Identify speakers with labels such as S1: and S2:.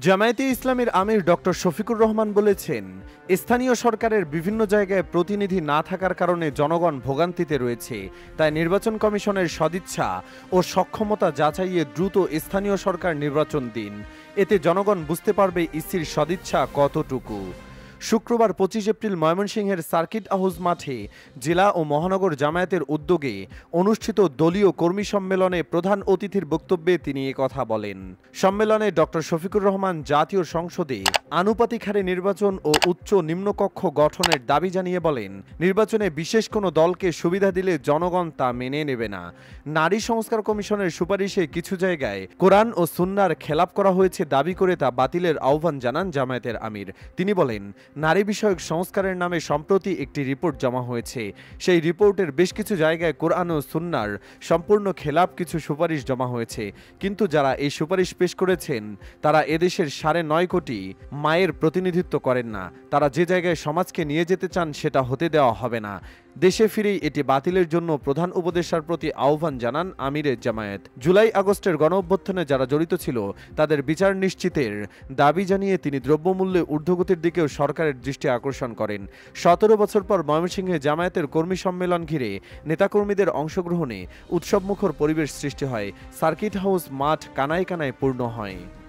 S1: জামায়াতে ইসলামের আমির ডক্টর শফিকুর রহমান বলেছেন, স্থানীয় সরকারের বিভিন্ন জায়গায় প্রতিনিধি না থাকার কারণে জনগণ ভোগান্তিতে রয়েছে। তাই নির্বাচন কমিশনের সদিচ্ছা ও সক্ষমতা যাচাইয়ে দ্রুত স্থানীয় সরকার নির্বাচন দিন। এতে জনগণ বুঝতে পারবে ইসির সদিচ্ছা কতটুকু। শুক্রবার 25 এপ্রিল ময়মনসিংহের সার্কিট হাউস মাঠে জেলা ও মহানগর জামায়াতের উদ্যোগে অনুষ্ঠিত দলীয় কর্মী সম্মেলনে প্রধান অতিথির বক্তব্যে তিনি কথা বলেন। সম্মেলনে ডক্টর শফিকুর রহমান জাতীয় সংসদে আনুপাতিক হারে নির্বাচন ও উচ্চ নিম্নকক্ষ গঠনের দাবি জানিয়ে বলেন, নির্বাচনে বিশেষ কোনো দলকে সুবিধা দিলে জনগণ তা মেনে নেবে না। নারী সংস্কার কমিশনের সুপারিশে কিছু জায়গায় কোরআন ও সুন্নাহর খেলাপ করা হয়েছে দাবি করে তা বাতিলের আহ্বান জানান জামায়াতের আমির। তিনি বলেন, নারী বিষয়ক সংস্কারের নামে সম্প্রতি একটি রিপোর্ট জমা হয়েছে। সেই রিপোর্টের বেশ কিছু জায়গায় কোরআন ও সুন্নাহর সম্পূর্ণ খেলাপ কিছু সুপারিশ জমা হয়েছে। কিন্তু যারা এই সুপারিশ পেশ করেছেন তারা এদেশের 9.5 কোটি মায়ের প্রতিনিধিত্ব করেন না। তারা যে জায়গায় সমাজকে নিয়ে যেতে চান সেটা হতে দেওয়া হবে না। দেশে ফিরেই এটি বাতিলের জন্য প্রধান উপদেষ্টার প্রতি আহ্বান জানান আমিরে জামায়াত। জুলাই আগস্টের গণঅভ্যুত্থানে যারা জড়িত ছিল তাদের বিচার নিশ্চিতের দাবি জানিয়ে তিনি দ্রব্যমূল্যে ঊর্ধ্বগতির দিকেও সরকারের দৃষ্টি আকর্ষণ করেন। 17 বছর পর ময়মনসিংহে জামায়াতের কর্মী সম্মেলন ঘিরে নেতাকর্মীদের অংশগ্রহণে উৎসবমুখর পরিবেশ সৃষ্টি হয়। সার্কিট হাউস মাঠ কানায় কানায় পূর্ণ হয়।